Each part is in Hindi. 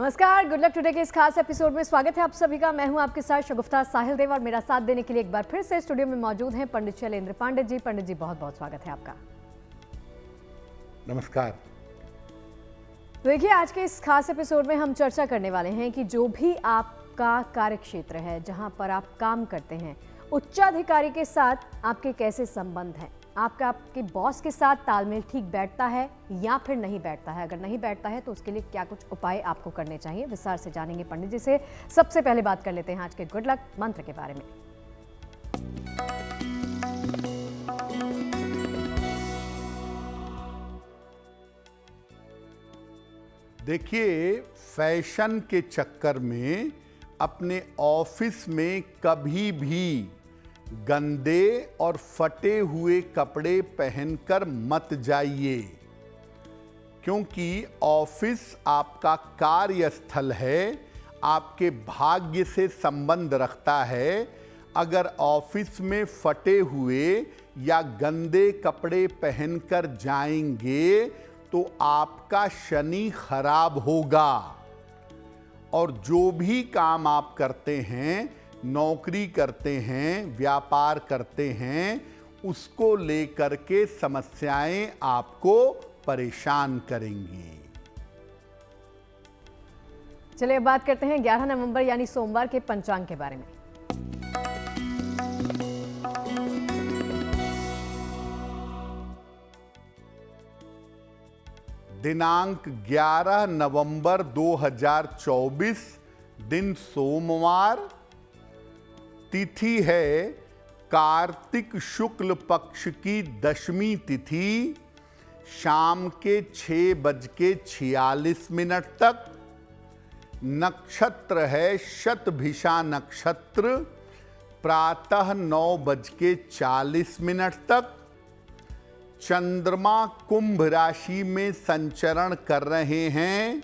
नमस्कार, गुड लक टुडे के इस खास एपिसोड में स्वागत है आप सभी का। मैं हूं आपके साथ शगुफ्ता साहिल देव और मेरा साथ देने के लिए एक बार फिर से स्टूडियो में मौजूद हैं पंडित शैलेंद्र पांडे जी। पंडित जी, बहुत बहुत स्वागत है आपका। नमस्कार। देखिए, आज के इस खास एपिसोड में हम चर्चा करने वाले हैं कि जो भी आपका कार्यक्षेत्र है, जहां पर आप काम करते हैं, उच्चाधिकारी के साथ आपके कैसे संबंध हैं, आपके बॉस के साथ तालमेल ठीक बैठता है या फिर नहीं बैठता है। अगर नहीं बैठता है तो उसके लिए क्या कुछ उपाय आपको करने चाहिए, विस्तार से जानेंगे पंडित जी से। सबसे पहले बात कर लेते हैं आज के गुड लक मंत्र के बारे में। देखिए, फैशन के चक्कर में अपने ऑफिस में कभी भी गंदे और फटे हुए कपड़े पहनकर मत जाइए, क्योंकि ऑफिस आपका कार्यस्थल है, आपके भाग्य से संबंध रखता है। अगर ऑफिस में फटे हुए या गंदे कपड़े पहनकर जाएंगे तो आपका शनि खराब होगा। और जो भी काम आप करते हैं, नौकरी करते हैं, व्यापार करते हैं, उसको लेकर के समस्याएं आपको परेशान करेंगी। चलिए अब बात करते हैं 11 नवंबर यानी सोमवार के पंचांग के बारे में। दिनांक 11 नवंबर 2024, दिन सोमवार, तिथि है कार्तिक शुक्ल पक्ष की दशमी तिथि, शाम के 6:46 तक। नक्षत्र है शतभिषा नक्षत्र, प्रातः 9:40 तक। चंद्रमा कुंभ राशि में संचरण कर रहे हैं।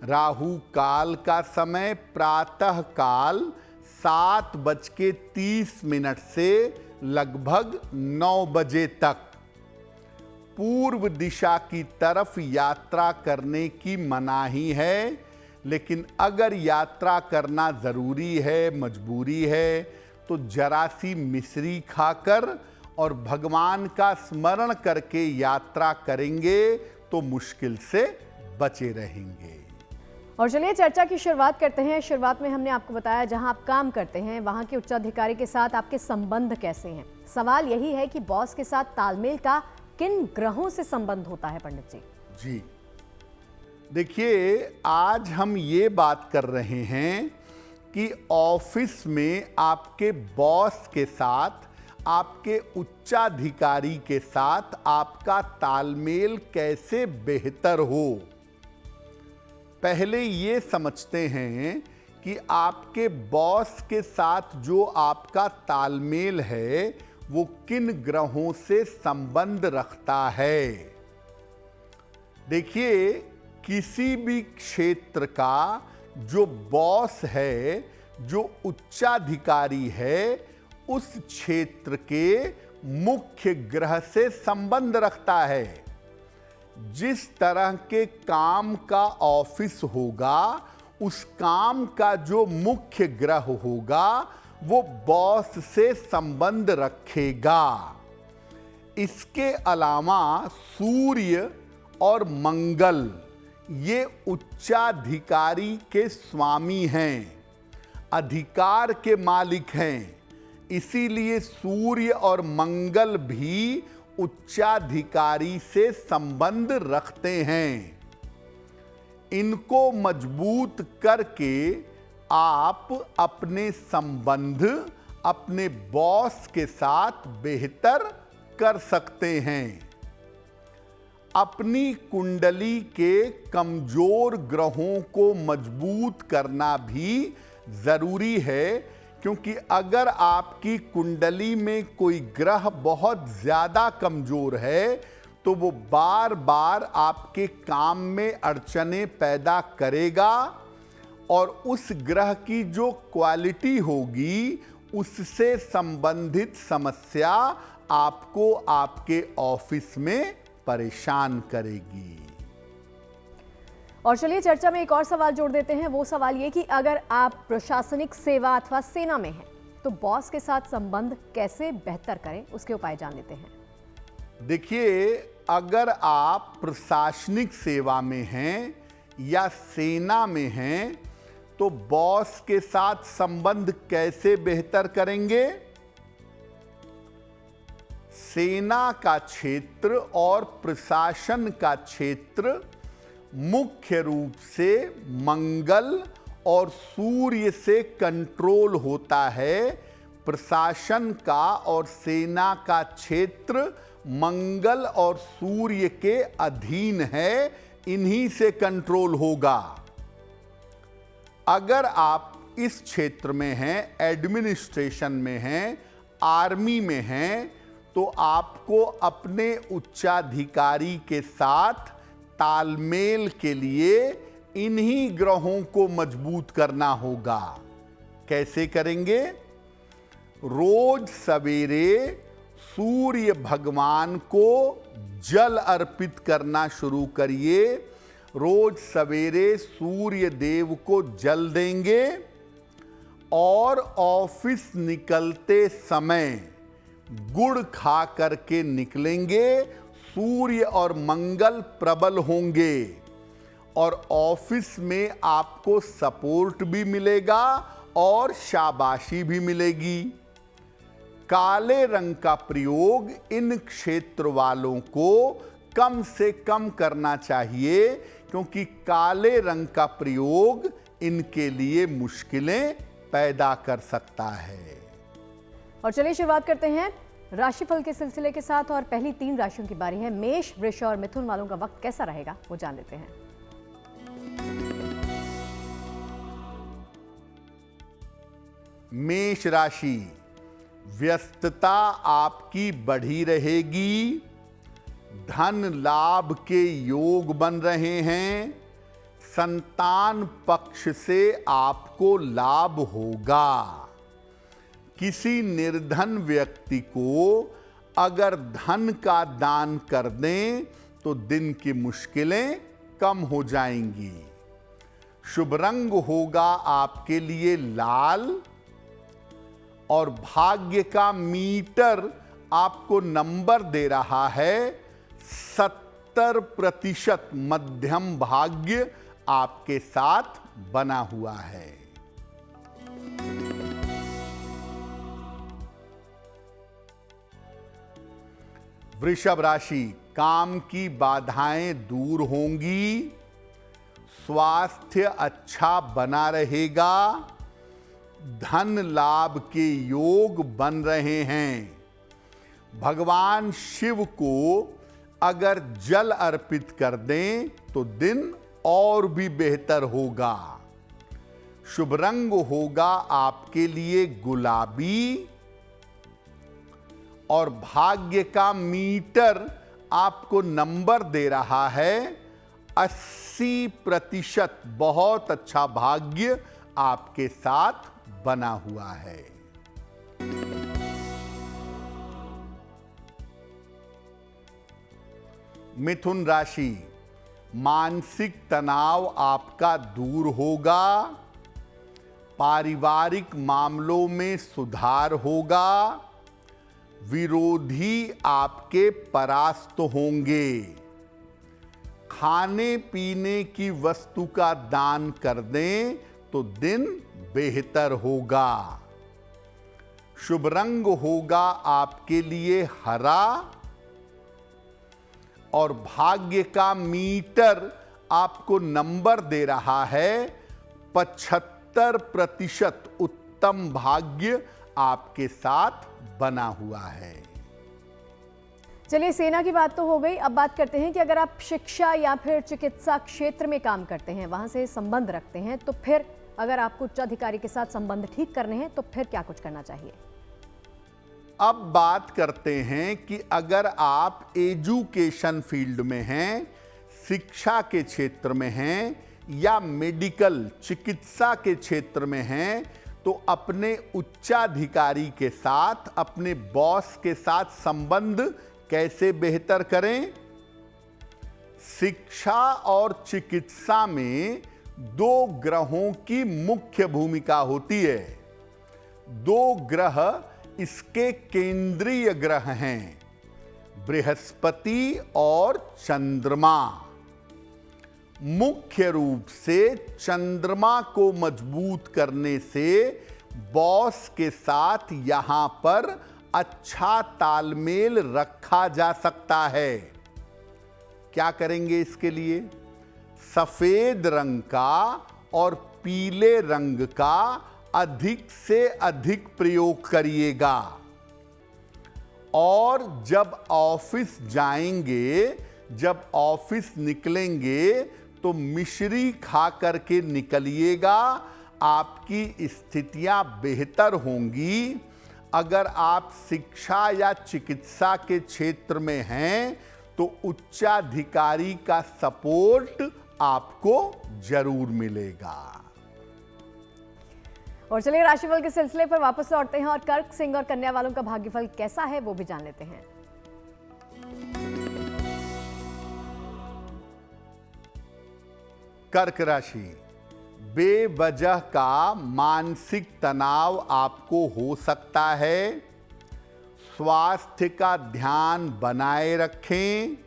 राहु काल का समय प्रातः काल 7:30 से लगभग 9 बजे तक। पूर्व दिशा की तरफ यात्रा करने की मनाही है, लेकिन अगर यात्रा करना जरूरी है, मजबूरी है, तो जरा सी मिश्री खाकर और भगवान का स्मरण करके यात्रा करेंगे तो मुश्किल से बचे रहेंगे। और चलिए चर्चा की शुरुआत करते हैं। शुरुआत में हमने आपको बताया जहां आप काम करते हैं वहां के उच्चाधिकारी के साथ आपके संबंध कैसे हैं। सवाल यही है कि बॉस के साथ तालमेल का किन ग्रहों से संबंध होता है पंडित जी? जी देखिए, आज हम ये बात कर रहे हैं कि ऑफिस में आपके बॉस के साथ, आपके उच्चाधिकारी के साथ आपका तालमेल कैसे बेहतर हो। पहले ये समझते हैं कि आपके बॉस के साथ जो आपका तालमेल है वो किन ग्रहों से संबंध रखता है। देखिए, किसी भी क्षेत्र का जो बॉस है, जो उच्चाधिकारी है, उस क्षेत्र के मुख्य ग्रह से संबंध रखता है। जिस तरह के काम का ऑफिस होगा, उस काम का जो मुख्य ग्रह होगा वो बॉस से संबंध रखेगा। इसके अलावा सूर्य और मंगल ये उच्चाधिकारी के स्वामी हैं, अधिकार के मालिक हैं। इसीलिए सूर्य और मंगल भी उच्चाधिकारी से संबंध रखते हैं। इनको मजबूत करके आप अपने संबंध अपने बॉस के साथ बेहतर कर सकते हैं। अपनी कुंडली के कमजोर ग्रहों को मजबूत करना भी जरूरी है, क्योंकि अगर आपकी कुंडली में कोई ग्रह बहुत ज्यादा कमजोर है तो वो बार बार आपके काम में अड़चने पैदा करेगा, और उस ग्रह की जो क्वालिटी होगी उससे संबंधित समस्या आपको आपके ऑफिस में परेशान करेगी। और चलिए चर्चा में एक और सवाल जोड़ देते हैं। वो सवाल ये कि अगर आप प्रशासनिक सेवा अथवा सेना में हैं तो बॉस के साथ संबंध कैसे बेहतर करें, उसके उपाय जान लेते हैं। देखिए, अगर आप प्रशासनिक सेवा में हैं या सेना में हैं तो बॉस के साथ संबंध कैसे बेहतर करेंगे। सेना का क्षेत्र और प्रशासन का क्षेत्र मुख्य रूप से मंगल और सूर्य से कंट्रोल होता है। प्रशासन का और सेना का क्षेत्र मंगल और सूर्य के अधीन है, इन्हीं से कंट्रोल होगा। अगर आप इस क्षेत्र में हैं, एडमिनिस्ट्रेशन में हैं, आर्मी में हैं, तो आपको अपने उच्चाधिकारी के साथ तालमेल के लिए इन्हीं ग्रहों को मजबूत करना होगा। कैसे करेंगे? रोज सवेरे सूर्य भगवान को जल अर्पित करना शुरू करिए। रोज सवेरे सूर्य देव को जल देंगे और ऑफिस निकलते समय गुड़ खा करके निकलेंगे। सूर्य और मंगल प्रबल होंगे और ऑफिस में आपको सपोर्ट भी मिलेगा और शाबाशी भी मिलेगी। काले रंग का प्रयोग इन क्षेत्र वालों को कम से कम करना चाहिए, क्योंकि काले रंग का प्रयोग इनके लिए मुश्किलें पैदा कर सकता है। और चलिए शुरुआत करते हैं राशिफल के सिलसिले के साथ और पहली 3 राशियों की बारी है। मेष, वृष और मिथुन वालों का वक्त कैसा रहेगा वो जान लेते हैं। मेष राशि, व्यस्तता आपकी बढ़ी रहेगी। धन लाभ के योग बन रहे हैं। संतान पक्ष से आपको लाभ होगा। किसी निर्धन व्यक्ति को अगर धन का दान कर दें तो दिन की मुश्किलें कम हो जाएंगी। शुभ रंग होगा आपके लिए लाल और भाग्य का मीटर आपको नंबर दे रहा है 70% मध्यम भाग्य आपके साथ बना हुआ है। वृषभ राशि, काम की बाधाएं दूर होंगी। स्वास्थ्य अच्छा बना रहेगा। धन लाभ के योग बन रहे हैं। भगवान शिव को अगर जल अर्पित कर दें तो दिन और भी बेहतर होगा। शुभ रंग होगा आपके लिए गुलाबी और भाग्य का मीटर आपको नंबर दे रहा है 80%। बहुत अच्छा भाग्य आपके साथ बना हुआ है। मिथुन राशि, मानसिक तनाव आपका दूर होगा। पारिवारिक मामलों में सुधार होगा। विरोधी आपके परास्त होंगे। खाने पीने की वस्तु का दान कर दें तो दिन बेहतर होगा। शुभ रंग होगा आपके लिए हरा और भाग्य का मीटर आपको नंबर दे रहा है 75%। उत्तम भाग्य आपके साथ बना हुआ है। चलिए, सेना की बात तो हो गई। अब बात करते हैं कि अगर आप शिक्षा या फिर चिकित्सा क्षेत्र में काम करते हैं, वहां से संबंध रखते हैं, तो फिर अगर आपको उच्चाधिकारी के साथ संबंध ठीक करने हैं तो फिर क्या कुछ करना चाहिए। अब बात करते हैं कि अगर आप एजुकेशन फील्ड में हैं, शिक्षा के क्षेत्र में हैं या मेडिकल चिकित्सा के क्षेत्र में हैं, तो अपने उच्चाधिकारी के साथ, अपने बॉस के साथ संबंध कैसे बेहतर करें। शिक्षा और चिकित्सा में दो ग्रहों की मुख्य भूमिका होती है। दो ग्रह इसके केंद्रीय ग्रह हैं, बृहस्पति और चंद्रमा। मुख्य रूप से चंद्रमा को मजबूत करने से बॉस के साथ यहां पर अच्छा तालमेल रखा जा सकता है। क्या करेंगे इसके लिए? सफेद रंग का और पीले रंग का अधिक से अधिक प्रयोग करिएगा। और जब ऑफिस जाएंगे, जब ऑफिस निकलेंगे तो मिश्री खा करके निकलिएगा। आपकी स्थितियां बेहतर होंगी। अगर आप शिक्षा या चिकित्सा के क्षेत्र में हैं तो उच्चाधिकारी का सपोर्ट आपको जरूर मिलेगा। और चलिए राशिफल के सिलसिले पर वापस लौटते हैं और कर्क, सिंह और कन्या वालों का भाग्यफल कैसा है वो भी जान लेते हैं। कर्क राशि, बेवजह का मानसिक तनाव आपको हो सकता है। स्वास्थ्य का ध्यान बनाए रखें।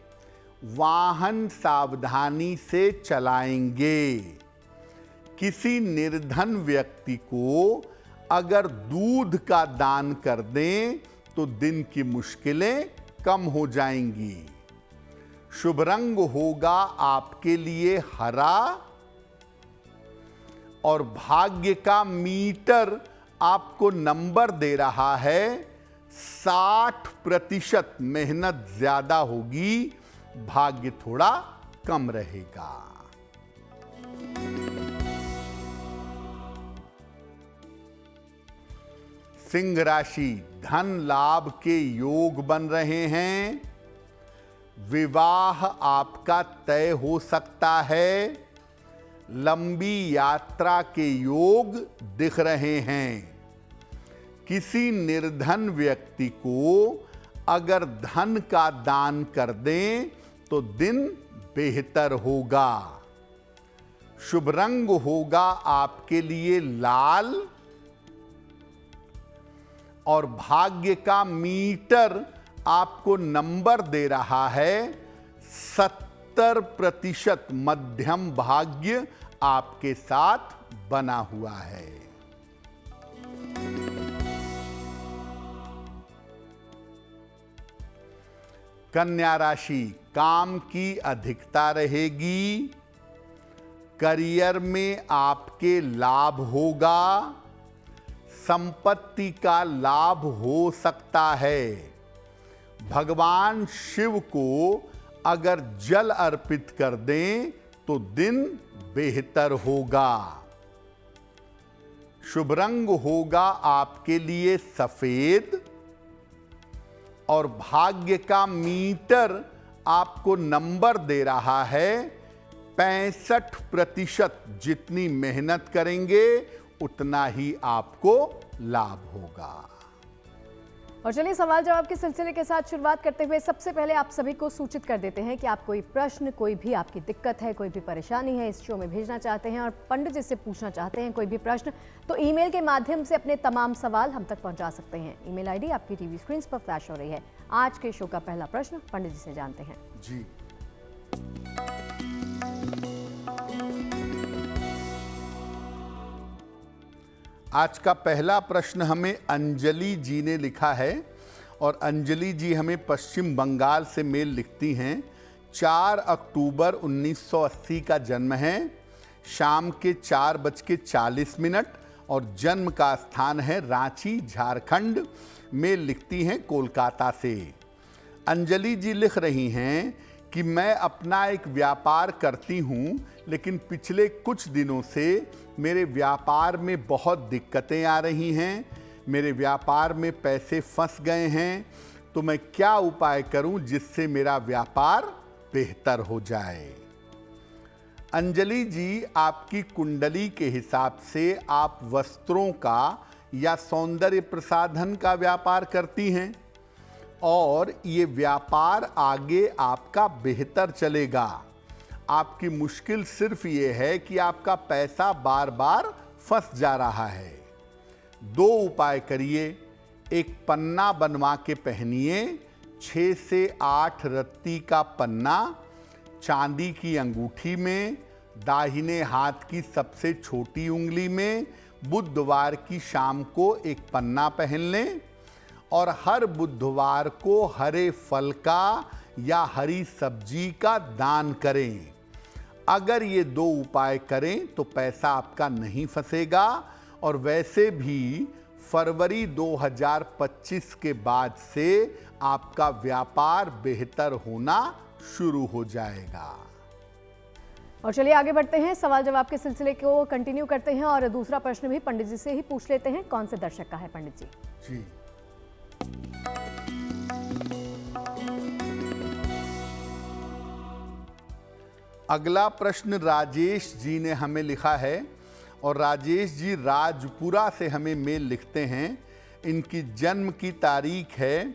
वाहन सावधानी से चलाएंगे। किसी निर्धन व्यक्ति को अगर दूध का दान कर दें तो दिन की मुश्किलें कम हो जाएंगी। शुभ रंग होगा आपके लिए हरा और भाग्य का मीटर आपको नंबर दे रहा है 60%। मेहनत ज्यादा होगी, भाग्य थोड़ा कम रहेगा। सिंह राशि, धन लाभ के योग बन रहे हैं। विवाह आपका तय हो सकता है। लंबी यात्रा के योग दिख रहे हैं। किसी निर्धन व्यक्ति को अगर धन का दान कर दें तो दिन बेहतर होगा। शुभ रंग होगा आपके लिए लाल और भाग्य का मीटर आपको नंबर दे रहा है 70%। मध्यम भाग्य आपके साथ बना हुआ है। कन्या राशि, काम की अधिकता रहेगी। करियर में आपके लाभ होगा। संपत्ति का लाभ हो सकता है। भगवान शिव को अगर जल अर्पित कर दें तो दिन बेहतर होगा। शुभ रंग होगा आपके लिए सफेद और भाग्य का मीटर आपको नंबर दे रहा है 65%। जितनी मेहनत करेंगे उतना ही आपको लाभ होगा। और चलिए सवाल जवाब के सिलसिले के साथ शुरुआत करते हुए सबसे पहले आप सभी को सूचित कर देते हैं कि आप कोई प्रश्न, कोई भी आपकी दिक्कत है, कोई भी परेशानी है इस शो में भेजना चाहते हैं और पंडित जी से पूछना चाहते हैं कोई भी प्रश्न, तो ईमेल के माध्यम से अपने तमाम सवाल हम तक पहुंचा सकते हैं। ईमेल आईडी आपकी टीवी स्क्रीन पर फ्लैश हो रही है। आज के शो का पहला प्रश्न पंडित जी से जानते हैं। जी, आज का पहला प्रश्न हमें अंजलि जी ने लिखा है और अंजलि जी हमें पश्चिम बंगाल से मेल लिखती हैं। 4 अक्टूबर 1980 का जन्म है। शाम के 4:40 और जन्म का स्थान है रांची, झारखंड। मेल लिखती हैं कोलकाता से। अंजलि जी लिख रही हैं कि मैं अपना एक व्यापार करती हूँ, लेकिन पिछले कुछ दिनों से मेरे व्यापार में बहुत दिक्कतें आ रही हैं। मेरे व्यापार में पैसे फंस गए हैं, तो मैं क्या उपाय करूं जिससे मेरा व्यापार बेहतर हो जाए। अंजलि जी, आपकी कुंडली के हिसाब से आप वस्त्रों का या सौंदर्य प्रसाधन का व्यापार करती हैं, और ये व्यापार आगे आपका बेहतर चलेगा। आपकी मुश्किल सिर्फ ये है कि आपका पैसा बार बार फंस जा रहा है। 2 उपाय करिए। एक पन्ना बनवा के पहनिए, 6 से 8 रत्ती का पन्ना चांदी की अंगूठी में, दाहिने हाथ की सबसे छोटी उंगली में। बुधवार की शाम को एक पन्ना पहन लें और हर बुधवार को हरे फल का या हरी सब्जी का दान करें। अगर ये 2 उपाय करें तो पैसा आपका नहीं फंसेगा और वैसे भी फरवरी 2025 के बाद से आपका व्यापार बेहतर होना शुरू हो जाएगा। और चलिए आगे बढ़ते हैं, सवाल जवाब के सिलसिले को कंटिन्यू करते हैं और दूसरा प्रश्न भी पंडित जी से ही पूछ लेते हैं। कौन से दर्शक का है पंडित जी? जी, अगला प्रश्न राजेश जी ने हमें लिखा है और राजेश जी राजपुरा से हमें मेल लिखते हैं। इनकी जन्म की तारीख है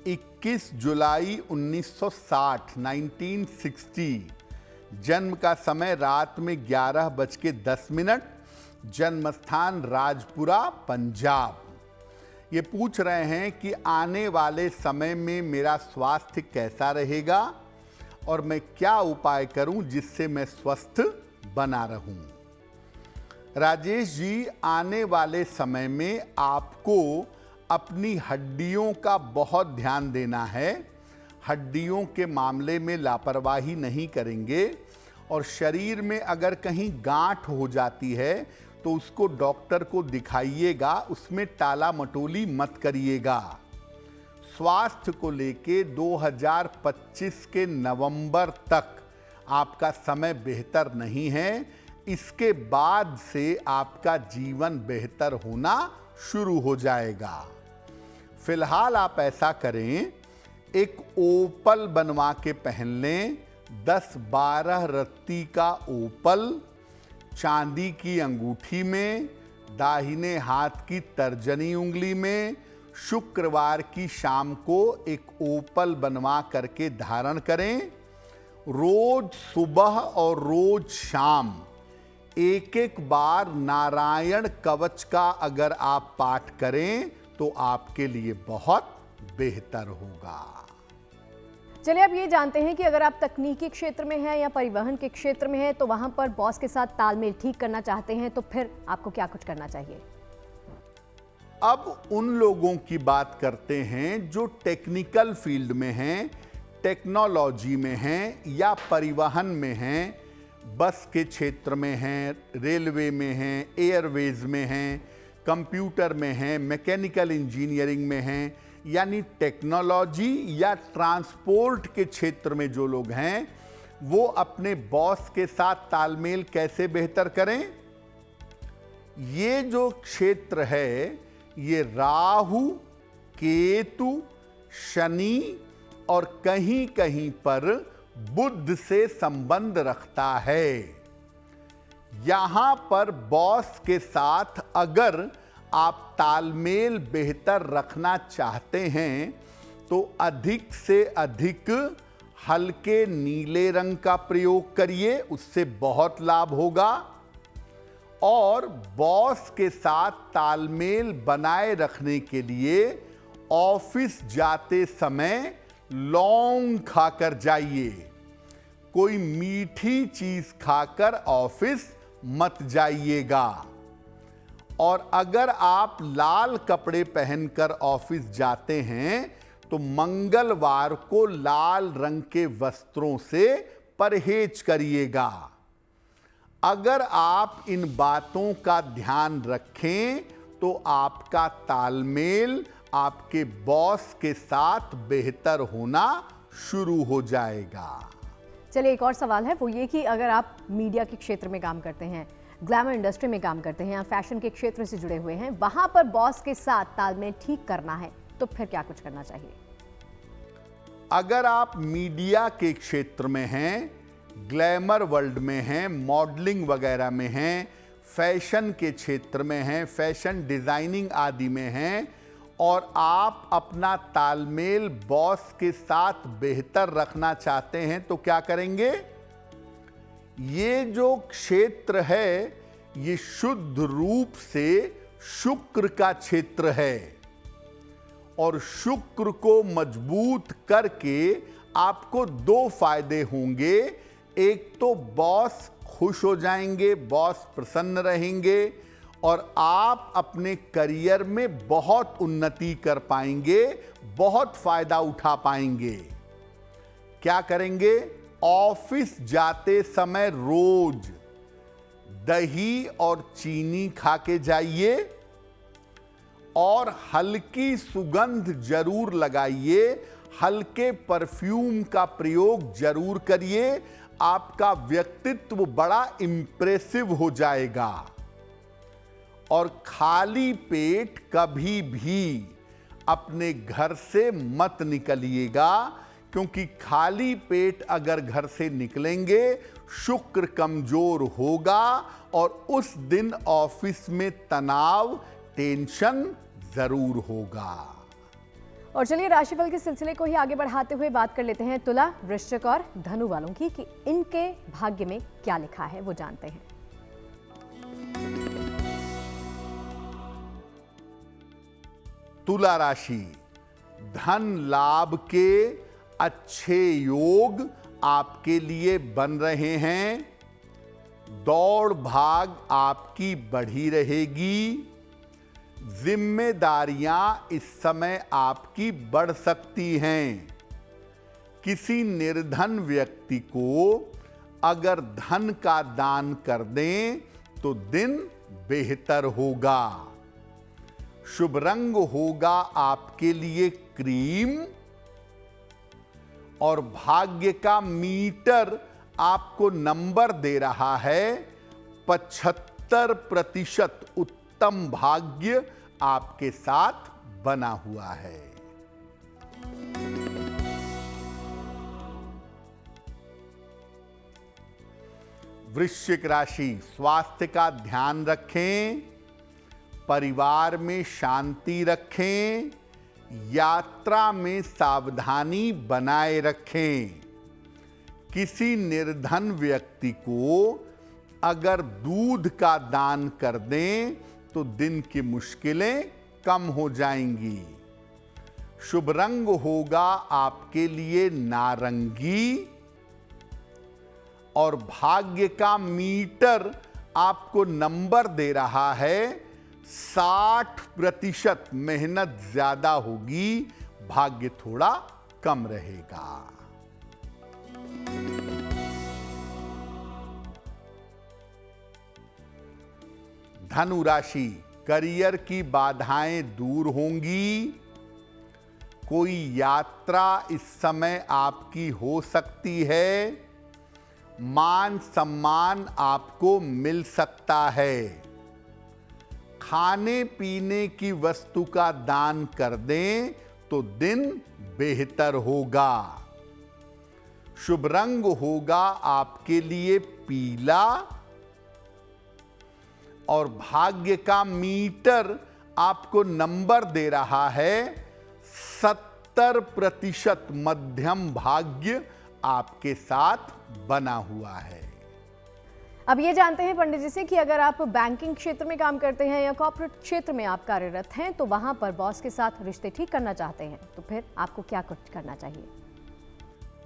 21 जुलाई 1960, 1960। जन्म का समय रात में 11:10। जन्म स्थान राजपुरा, पंजाब। ये पूछ रहे हैं कि आने वाले समय में मेरा स्वास्थ्य कैसा रहेगा और मैं क्या उपाय करूं जिससे मैं स्वस्थ बना रहूं। राजेश जी, आने वाले समय में आपको अपनी हड्डियों का बहुत ध्यान देना है। हड्डियों के मामले में लापरवाही नहीं करेंगे और शरीर में अगर कहीं गांठ हो जाती है तो उसको डॉक्टर को दिखाइएगा, उसमें टाला मटोली मत करिएगा। स्वास्थ्य को लेके 2025 के नवंबर तक आपका समय बेहतर नहीं है। इसके बाद से आपका जीवन बेहतर होना शुरू हो जाएगा। फिलहाल आप ऐसा करें, एक ओपल बनवा के पहन लें, 10-12 रत्ती का ओपल चांदी की अंगूठी में, दाहिने हाथ की तर्जनी उंगली में। शुक्रवार की शाम को एक ओपल बनवा करके धारण करें। रोज सुबह और रोज शाम एक बार नारायण कवच का अगर आप पाठ करें तो आपके लिए बहुत बेहतर होगा। चलिए अब ये जानते हैं कि अगर आप तकनीकी क्षेत्र में हैं या परिवहन के क्षेत्र में हैं तो वहां पर बॉस के साथ तालमेल ठीक करना चाहते हैं तो फिर आपको क्या कुछ करना चाहिए? अब उन लोगों की बात करते हैं जो टेक्निकल फील्ड में हैं, टेक्नोलॉजी में हैं या परिवहन में हैं, बस के क्षेत्र में हैं, रेलवे में हैं, एयरवेज में हैं, कंप्यूटर में हैं, मैकेनिकल इंजीनियरिंग में हैं, यानी टेक्नोलॉजी या ट्रांसपोर्ट के क्षेत्र में जो लोग हैं वो अपने बॉस के साथ तालमेल कैसे बेहतर करें। ये जो क्षेत्र है ये राहु, केतु, शनि और कहीं कहीं पर बुध से संबंध रखता है। यहां पर बॉस के साथ अगर आप तालमेल बेहतर रखना चाहते हैं तो अधिक से अधिक हल्के नीले रंग का प्रयोग करिए, उससे बहुत लाभ होगा। और बॉस के साथ तालमेल बनाए रखने के लिए ऑफिस जाते समय लौंग खाकर जाइए। कोई मीठी चीज खाकर ऑफिस मत जाइएगा। और अगर आप लाल कपड़े पहनकर ऑफिस जाते हैं तो मंगलवार को लाल रंग के वस्त्रों से परहेज करिएगा। अगर आप इन बातों का ध्यान रखें तो आपका तालमेल आपके बॉस के साथ बेहतर होना शुरू हो जाएगा। चलिए एक और सवाल है, वो ये कि अगर आप मीडिया के क्षेत्र में काम करते हैं, ग्लैमर इंडस्ट्री में काम करते हैं या फैशन के क्षेत्र से जुड़े हुए हैं, वहां पर बॉस के साथ तालमेल ठीक करना है तो फिर क्या कुछ करना चाहिए? अगर आप मीडिया के क्षेत्र में हैं, ग्लैमर वर्ल्ड में हैं, मॉडलिंग वगैरह में हैं, फैशन के क्षेत्र में हैं, फैशन डिजाइनिंग आदि में हैं और आप अपना तालमेल बॉस के साथ बेहतर रखना चाहते हैं तो क्या करेंगे? ये जो क्षेत्र है ये शुद्ध रूप से शुक्र का क्षेत्र है और शुक्र को मजबूत करके आपको दो फायदे होंगे। एक तो बॉस खुश हो जाएंगे, बॉस प्रसन्न रहेंगे और आप अपने करियर में बहुत उन्नति कर पाएंगे, बहुत फायदा उठा पाएंगे। क्या करेंगे? ऑफिस जाते समय रोज दही और चीनी खा के जाइए और हल्की सुगंध जरूर लगाइए, हल्के परफ्यूम का प्रयोग जरूर करिए। आपका व्यक्तित्व बड़ा इंप्रेसिव हो जाएगा। और खाली पेट कभी भी अपने घर से मत निकलिएगा, क्योंकि खाली पेट अगर घर से निकलेंगे शुक्र कमजोर होगा और उस दिन ऑफिस में तनाव, टेंशन जरूर होगा। और चलिए राशिफल के सिलसिले को ही आगे बढ़ाते हुए बात कर लेते हैं तुला, वृश्चिक और धनु वालों की कि इनके भाग्य में क्या लिखा है वो जानते हैं। तुला राशि, धन लाभ के अच्छे योग आपके लिए बन रहे हैं। दौड़ भाग आपकी बढ़ी रहेगी। जिम्मेदारियां इस समय आपकी बढ़ सकती हैं। किसी निर्धन व्यक्ति को अगर धन का दान कर दें तो दिन बेहतर होगा। शुभ रंग होगा आपके लिए क्रीम और भाग्य का मीटर आपको नंबर दे रहा है 75%। उत्तम भाग्य आपके साथ बना हुआ है। वृश्चिक राशि, स्वास्थ्य का ध्यान रखें, परिवार में शांति रखें, यात्रा में सावधानी बनाए रखें। किसी निर्धन व्यक्ति को अगर दूध का दान कर दें तो दिन की मुश्किलें कम हो जाएंगी। शुभ रंग होगा आपके लिए नारंगी और भाग्य का मीटर आपको नंबर दे रहा है 60%। मेहनत ज्यादा होगी, भाग्य थोड़ा कम रहेगा। धनु राशि, करियर की बाधाएं दूर होंगी। कोई यात्रा इस समय आपकी हो सकती है। मान सम्मान आपको मिल सकता है। खाने पीने की वस्तु का दान कर दें तो दिन बेहतर होगा। शुभ रंग होगा आपके लिए पीला और भाग्य का मीटर आपको नंबर दे रहा है 70%। मध्यम भाग्य आपके साथ बना हुआ है। अब ये जानते हैं पंडित जी से कि अगर आप बैंकिंग क्षेत्र में काम करते हैं या कॉर्पोरेट क्षेत्र में आप कार्यरत हैं तो वहां पर बॉस के साथ रिश्ते ठीक करना चाहते हैं तो फिर आपको क्या कुछ करना चाहिए?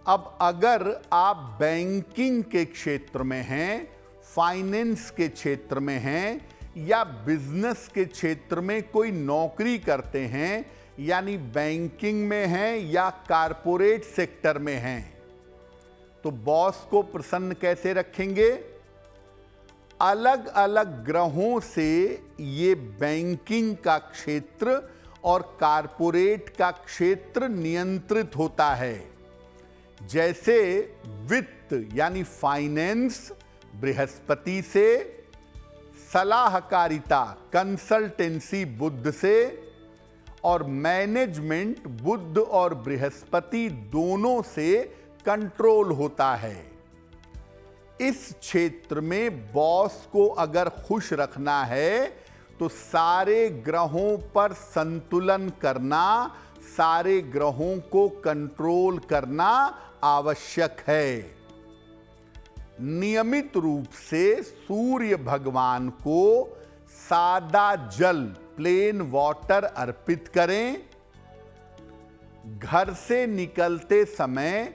अब अगर आप बैंकिंग के क्षेत्र में हैं, फाइनेंस के क्षेत्र में हैं या बिजनेस के क्षेत्र में कोई नौकरी करते हैं, यानी बैंकिंग में हैं या कारपोरेट सेक्टर में हैं, तो बॉस को प्रसन्न कैसे रखेंगे? अलग अलग ग्रहों से ये बैंकिंग का क्षेत्र और कारपोरेट का क्षेत्र नियंत्रित होता है। जैसे वित्त यानी फाइनेंस बृहस्पति से, सलाहकारिता कंसल्टेंसी बुध से और मैनेजमेंट बुध और बृहस्पति दोनों से कंट्रोल होता है। इस क्षेत्र में बॉस को अगर खुश रखना है तो सारे ग्रहों पर संतुलन करना, सारे ग्रहों को कंट्रोल करना आवश्यक है। नियमित रूप से सूर्य भगवान को सादा जल, प्लेन वाटर अर्पित करें। घर से निकलते समय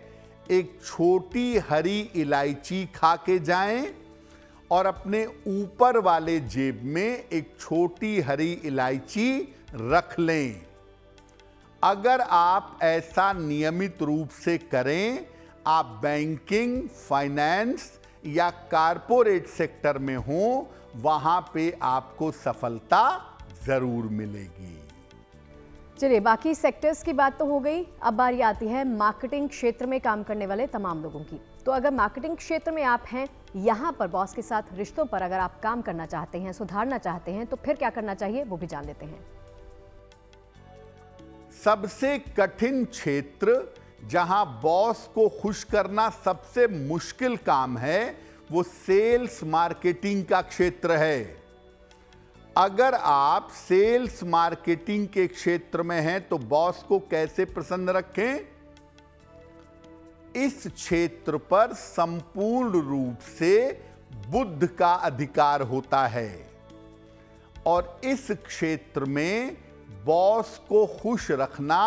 एक छोटी हरी इलायची खा के जाएं और अपने ऊपर वाले जेब में एक छोटी हरी इलायची रख लें। अगर आप ऐसा नियमित रूप से करें, आप बैंकिंग, फाइनेंस या कारपोरेट सेक्टर में हो, वहां पे आपको सफलता जरूर मिलेगी। चलिए, बाकी सेक्टर्स की बात तो हो गई। अब बारी आती है मार्केटिंग क्षेत्र में काम करने वाले तमाम लोगों की। तो अगर मार्केटिंग क्षेत्र में आप हैं, यहाँ पर बॉस के साथ रिश्तों पर अगर आप काम करना चाहते हैं, सुधारना चाहते हैं, तो फिर क्या करना चाहिए वो भी जान लेते हैं। सबसे कठिन क्षेत्र, जहां बॉस को खुश करना सबसे मुश्किल काम है, वो सेल्स मार्केटिंग का क्षेत्र है। अगर आप सेल्स मार्केटिंग के क्षेत्र में हैं तो बॉस को कैसे प्रसन्न रखें? इस क्षेत्र पर संपूर्ण रूप से बुद्ध का अधिकार होता है और इस क्षेत्र में बॉस को खुश रखना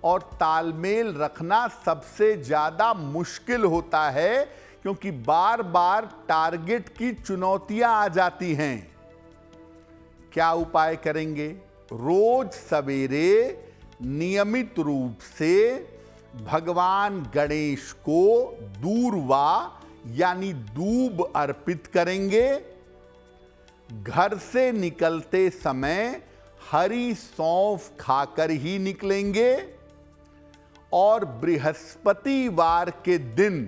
और तालमेल रखना सबसे ज्यादा मुश्किल होता है, क्योंकि बार बार टारगेट की चुनौतियां आ जाती हैं। क्या उपाय करेंगे? रोज सवेरे नियमित रूप से भगवान गणेश को दूर्वा यानी दूब अर्पित करेंगे। घर से निकलते समय हरी सौंफ खाकर ही निकलेंगे और बृहस्पतिवार के दिन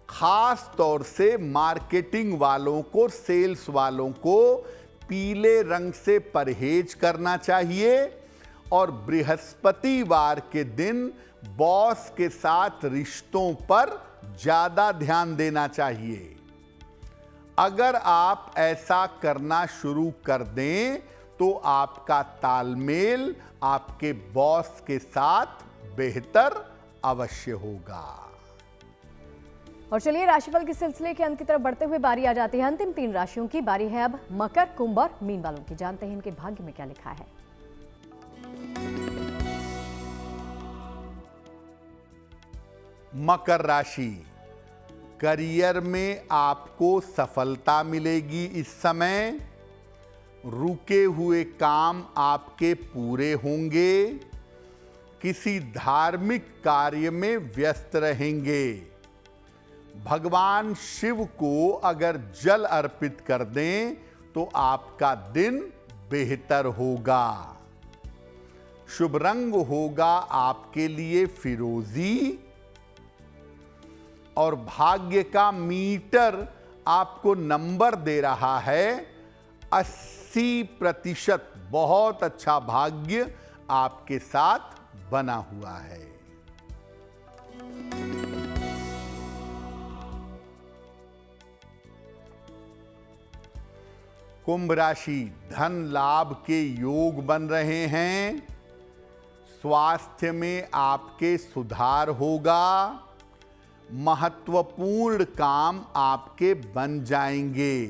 खास तौर से मार्केटिंग वालों को, सेल्स वालों को पीले रंग से परहेज करना चाहिए और बृहस्पतिवार के दिन बॉस के साथ रिश्तों पर ज्यादा ध्यान देना चाहिए। अगर आप ऐसा करना शुरू कर दें तो आपका तालमेल आपके बॉस के साथ बेहतर अवश्य होगा। और चलिए, राशिफल के सिलसिले के अंत की तरफ बढ़ते हुए बारी आ जाती है अंतिम 3 राशियों की। बारी है अब मकर, कुंभ और मीन वालों की। जानते हैं इनके भाग्य में क्या लिखा है। मकर राशि, करियर में आपको सफलता मिलेगी। इस समय रुके हुए काम आपके पूरे होंगे। किसी धार्मिक कार्य में व्यस्त रहेंगे। भगवान शिव को अगर जल अर्पित कर दें तो आपका दिन बेहतर होगा। शुभ रंग होगा आपके लिए फिरोजी और भाग्य का मीटर आपको नंबर दे रहा है 80%। बहुत अच्छा भाग्य आपके साथ बना हुआ है। कुंभ राशि, धन लाभ के योग बन रहे हैं। स्वास्थ्य में आपके सुधार होगा। महत्वपूर्ण काम आपके बन जाएंगे।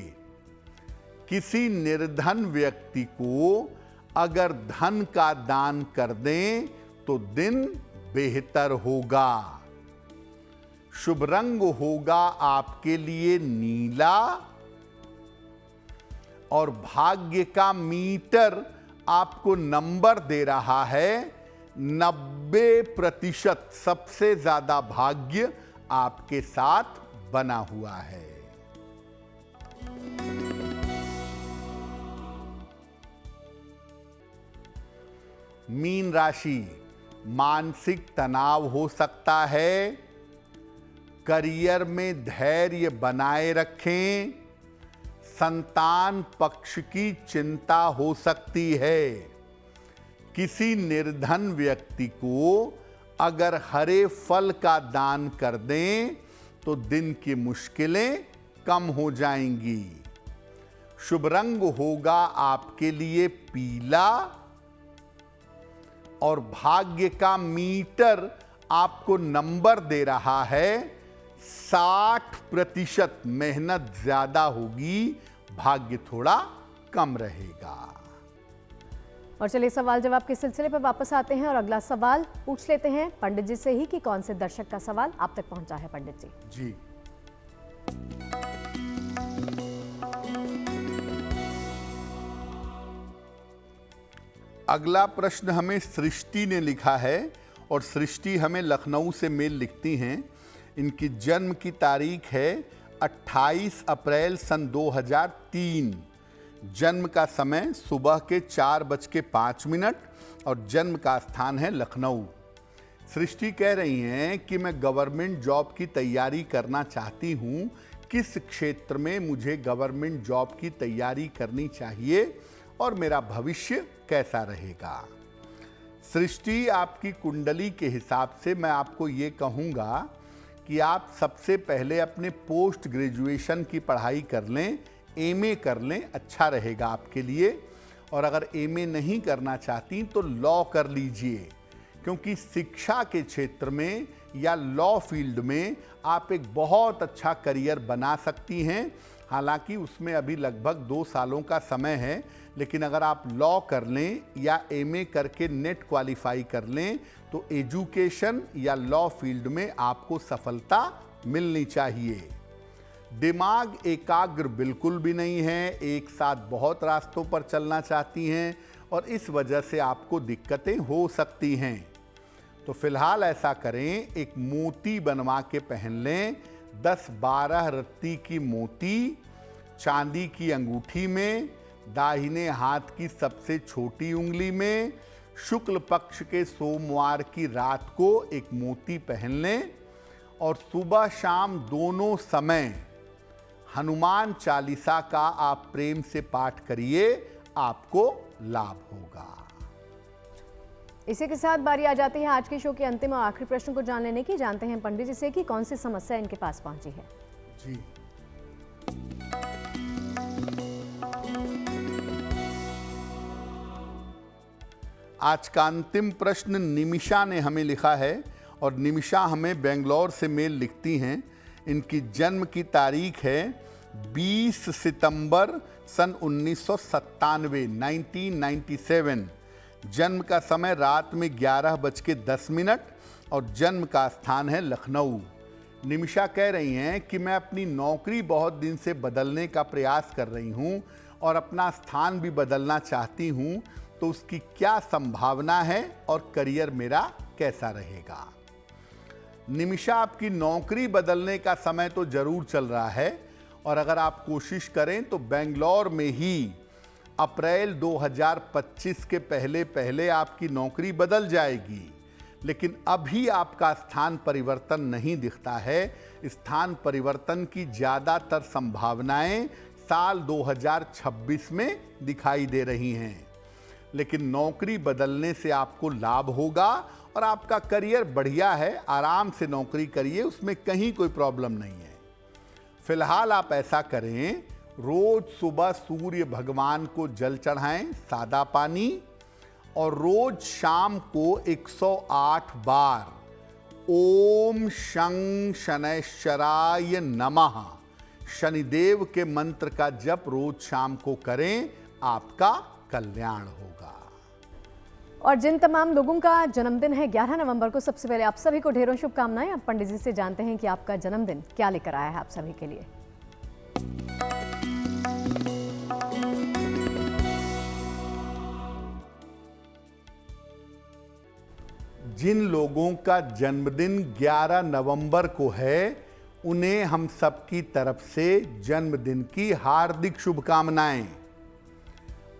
किसी निर्धन व्यक्ति को अगर धन का दान कर दें तो दिन बेहतर होगा। शुभ रंग होगा आपके लिए नीला और भाग्य का मीटर आपको नंबर दे रहा है 90%। सबसे ज्यादा भाग्य आपके साथ बना हुआ है। मीन राशि, मानसिक तनाव हो सकता है। करियर में धैर्य बनाए रखें। संतान पक्ष की चिंता हो सकती है। किसी निर्धन व्यक्ति को अगर हरे फल का दान कर दें तो दिन की मुश्किलें कम हो जाएंगी। शुभ रंग होगा आपके लिए पीला और भाग्य का मीटर आपको नंबर दे रहा है 60%। मेहनत ज्यादा होगी, भाग्य थोड़ा कम रहेगा। और चलिए सवाल जवाब के सिलसिले पर वापस आते हैं और अगला सवाल पूछ लेते हैं पंडित जी से ही कि कौन से दर्शक का सवाल आप तक पहुंचा है पंडित जी। जी, अगला प्रश्न हमें सृष्टि ने लिखा है और सृष्टि हमें लखनऊ से मेल लिखती हैं। इनकी जन्म की तारीख है 28 अप्रैल सन 2003। जन्म का समय सुबह के 4:05 और जन्म का स्थान है लखनऊ। सृष्टि कह रही हैं कि मैं गवर्नमेंट जॉब की तैयारी करना चाहती हूँ। किस क्षेत्र में मुझे गवर्नमेंट जॉब की तैयारी करनी चाहिए और मेरा भविष्य कैसा रहेगा? सृष्टि, आपकी कुंडली के हिसाब से मैं आपको ये कहूँगा कि आप सबसे पहले अपने पोस्ट ग्रेजुएशन की पढ़ाई कर लें, एमए कर लें, अच्छा रहेगा आपके लिए। और अगर एमए नहीं करना चाहती तो लॉ कर लीजिए, क्योंकि शिक्षा के क्षेत्र में या लॉ फील्ड में आप एक बहुत अच्छा करियर बना सकती हैं। हालांकि उसमें अभी लगभग 2 सालों का समय है, लेकिन अगर आप लॉ कर लें या एमए करके नेट क्वालिफाई कर लें तो एजुकेशन या लॉ फील्ड में आपको सफलता मिलनी चाहिए। दिमाग एकाग्र बिल्कुल भी नहीं है, एक साथ बहुत रास्तों पर चलना चाहती हैं और इस वजह से आपको दिक्कतें हो सकती हैं। तो फिलहाल ऐसा करें, एक मोती बनवा के पहन लें। 10-12 रत्ती की मोती चांदी की अंगूठी में, दाहिने हाथ की सबसे छोटी उंगली में, शुक्ल पक्ष के सोमवार की रात को एक मोती पहन लें और सुबह शाम दोनों समय हनुमान चालीसा का आप प्रेम से पाठ करिए, आपको लाभ होगा। इसी के साथ बारी आ जाती है आज के शो के अंतिम और आखिरी प्रश्न को जान लेने की। जानते हैं पंडित जी से कि कौन सी समस्या इनके पास पहुंची है। जी, आज का अंतिम प्रश्न निमिषा ने हमें लिखा है और निमिषा हमें बेंगलोर से मेल लिखती हैं। इनकी जन्म की तारीख है 20 सितंबर सन 1997। जन्म का समय रात में 11:10 और जन्म का स्थान है लखनऊ। निमिषा कह रही हैं कि मैं अपनी नौकरी बहुत दिन से बदलने का प्रयास कर रही हूं और अपना स्थान भी बदलना चाहती हूं, तो उसकी क्या संभावना है और करियर मेरा कैसा रहेगा? निमिषा, आपकी नौकरी बदलने का समय तो जरूर चल रहा है और अगर आप कोशिश करें तो बेंगलोर में ही अप्रैल 2025 के पहले पहले आपकी नौकरी बदल जाएगी। लेकिन अभी आपका स्थान परिवर्तन नहीं दिखता है। स्थान परिवर्तन की ज़्यादातर संभावनाएं साल 2026 में दिखाई दे रही हैं। लेकिन नौकरी बदलने से आपको लाभ होगा और आपका करियर बढ़िया है। आराम से नौकरी करिए, उसमें कहीं कोई प्रॉब्लम नहीं है। फिलहाल आप ऐसा करें, रोज सुबह सूर्य भगवान को जल चढ़ाएं, सादा पानी, और रोज शाम को 108 बार ओम शं शनैश्चराय नमः शनिदेव के मंत्र का जप रोज शाम को करें, आपका कल्याण होगा। और जिन तमाम लोगों का जन्मदिन है 11 नवंबर को, सबसे पहले आप सभी को ढेरों शुभकामनाएं। अब पंडित जी से जानते हैं कि आपका जन्मदिन क्या लेकर आया है आप सभी के लिए। जिन लोगों का जन्मदिन 11 नवंबर को है, उन्हें हम सबकी तरफ से जन्मदिन की हार्दिक शुभकामनाएं।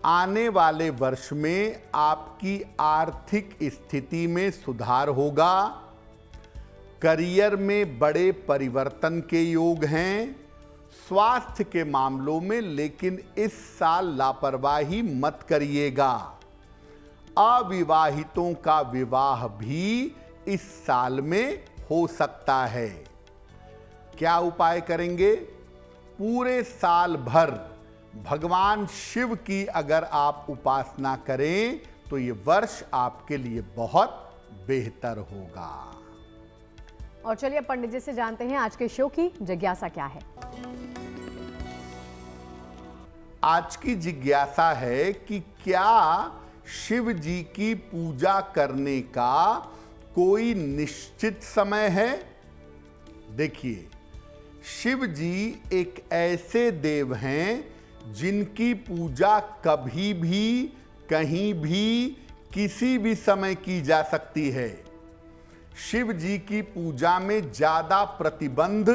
आने वाले वर्ष में आपकी आर्थिक स्थिति में सुधार होगा। करियर में बड़े परिवर्तन के योग हैं। स्वास्थ्य के मामलों में लेकिन इस साल लापरवाही मत करिएगा। अविवाहितों का विवाह भी इस साल में हो सकता है। क्या उपाय करेंगे? पूरे साल भर भगवान शिव की अगर आप उपासना करें तो ये वर्ष आपके लिए बहुत बेहतर होगा। और चलिए पंडित जी से जानते हैं आज के शो की जिज्ञासा क्या है। आज की जिज्ञासा है कि क्या शिव जी की पूजा करने का कोई निश्चित समय है? देखिए, शिव जी एक ऐसे देव हैं जिनकी पूजा कभी भी, कहीं भी, किसी भी समय की जा सकती है। शिव जी की पूजा में ज्यादा प्रतिबंध,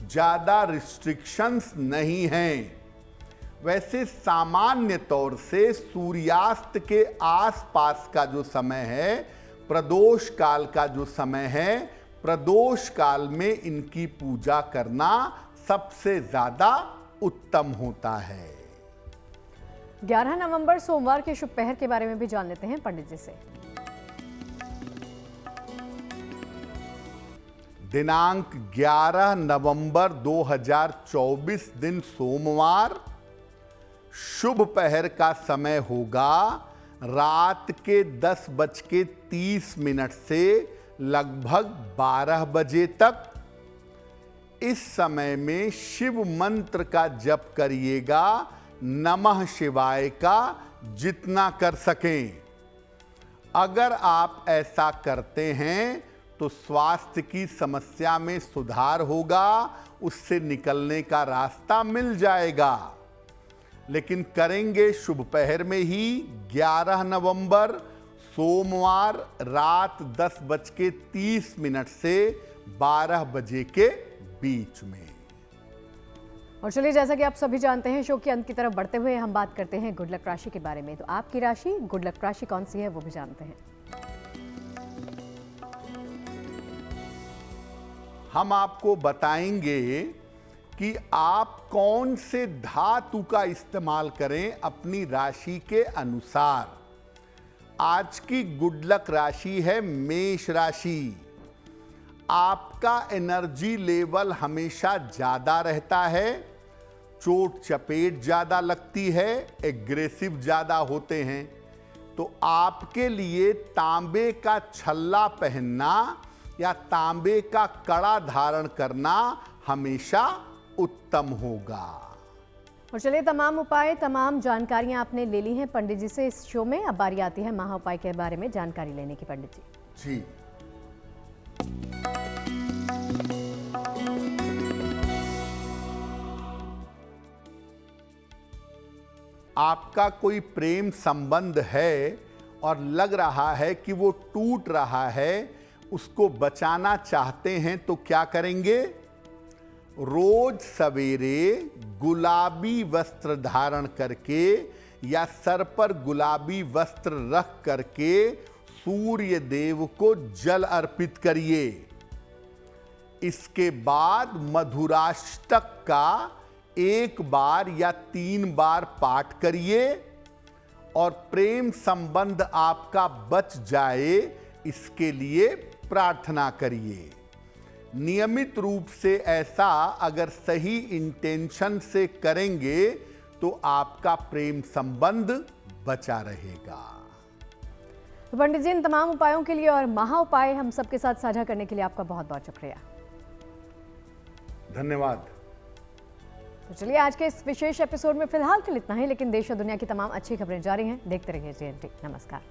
ज्यादा रिस्ट्रिक्शंस नहीं हैं। वैसे सामान्य तौर से सूर्यास्त के आसपास का जो समय है, प्रदोष काल का जो समय है, प्रदोष काल में इनकी पूजा करना सबसे ज्यादा उत्तम होता है। 11 नवंबर सोमवार के शुभ पहर के बारे में भी जान लेते हैं पंडित जी से। दिनांक 11 नवंबर 2024 दिन सोमवार, शुभ पहर का समय होगा रात के 10:30 से लगभग 12 बजे तक। इस समय में शिव मंत्र का जप करिएगा, नमः शिवाय का जितना कर सकें। अगर आप ऐसा करते हैं तो स्वास्थ्य की समस्या में सुधार होगा, उससे निकलने का रास्ता मिल जाएगा। लेकिन करेंगे शुभ पहर में ही 11 नवंबर सोमवार रात 10:30 से 12 बजे के बीच में। और चलिए, जैसा कि आप सभी जानते हैं, शो के अंत की तरफ बढ़ते हुए हम बात करते हैं गुड लक राशि के बारे में। तो आपकी राशि, गुड लक राशि कौन सी है, वो भी जानते हैं। हम आपको बताएंगे कि आप कौन से धातु का इस्तेमाल करें अपनी राशि के अनुसार। आज की गुड लक राशि है मेष राशि। आपका एनर्जी लेवल हमेशा ज्यादा रहता है, चोट चपेट ज्यादा लगती है, एग्रेसिव ज्यादा होते हैं। तो आपके लिए तांबे का छल्ला पहनना या तांबे का कड़ा धारण करना हमेशा उत्तम होगा। और चलिए, तमाम उपाय, तमाम जानकारियां आपने ले ली हैं पंडित जी से इस शो में। अब बारी आती है महा उपाय के बारे में जानकारी लेने की पंडित जी। जी, आपका कोई प्रेम संबंध है और लग रहा है कि वो टूट रहा है, उसको बचाना चाहते हैं तो क्या करेंगे? रोज सवेरे गुलाबी वस्त्र धारण करके या सर पर गुलाबी वस्त्र रख करके सूर्य देव को जल अर्पित करिए। इसके बाद मधुराष्टक का 1 बार या 3 बार पाठ करिए और प्रेम संबंध आपका बच जाए, इसके लिए प्रार्थना करिए। नियमित रूप से ऐसा अगर सही इंटेंशन से करेंगे तो आपका प्रेम संबंध बचा रहेगा। तो पंडित जी, इन तमाम उपायों के लिए और महा उपाय हम सबके साथ साझा करने के लिए आपका बहुत बहुत शुक्रिया। धन्यवाद। तो चलिए, आज के इस विशेष एपिसोड में फिलहाल के लिए इतना ही, लेकिन देश और दुनिया की तमाम अच्छी खबरें जारी हैं। देखते रहिए GNT। नमस्कार।